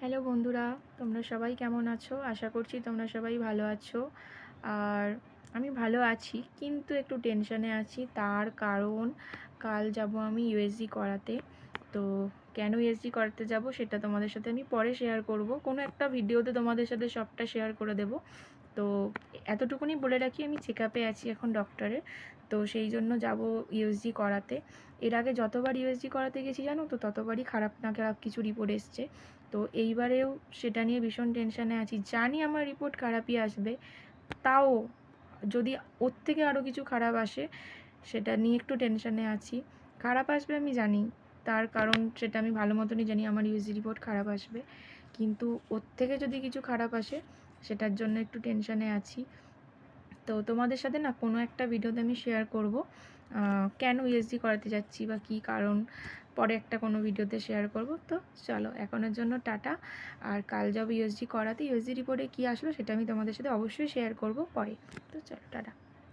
Hello বন্ধুরা, তোমরা সবাই কেমন আছো? আশা করছি তোমরা সবাই ভালো আছো। আর আমি ভালো আছি, কিন্তু একটু টেনশানে আছি। তার কারণ কাল যাব আমি ইউএসজি করাতে। তো কেন ইউএসজি করাতে যাব সেটা তোমাদের সাথে আমি পরে শেয়ার করব। কোনো একটা ভিডিওতে তোমাদের সাথে সবটা শেয়ার করে দেব। তো এতটুকুনি বলে রাখি, আমি চেক আপে আছি এখন ডক্টরের। তো সেই জন্য যাব ইউএসজি করাতে। এর আগে যতবার ইউএসজি করাতে গেছি জানো তো, ততবারই খারাপ না খারাপ কিছু রিপোর্ট এসছে। তো এইবারেও সেটা নিয়ে ভীষণ টেনশানে আছি। জানি আমার রিপোর্ট খারাপই আসবে, তাও যদি ওর থেকে আরও কিছু খারাপ আসে সেটা নিয়ে একটু টেনশানে আছি। খারাপ আসবে আমি জানি, তার কারণ সেটা আমি ভালো মতনই জানি আমার ইউএসজি রিপোর্ট খারাপ আসবে, কিন্তু ওর থেকে যদি কিছু খারাপ আসে সেটার জন্য একটু টেনশানে আছি। তো তোমাদের সাথে না কোনো একটা ভিডিওতে আমি শেয়ার করব কেন ইউএসজি করাতে যাচ্ছি বা কী কারণ, পরে একটা কোনো ভিডিওতে শেয়ার করব। তো চলো এখনের জন্য টাটা। আর কাল যাব ইউএসজি করাতে, ইউএসজি রিপোর্টে কী আসলো সেটা আমি তোমাদের সাথে অবশ্যই শেয়ার করব পরে। তো চলো টাটা।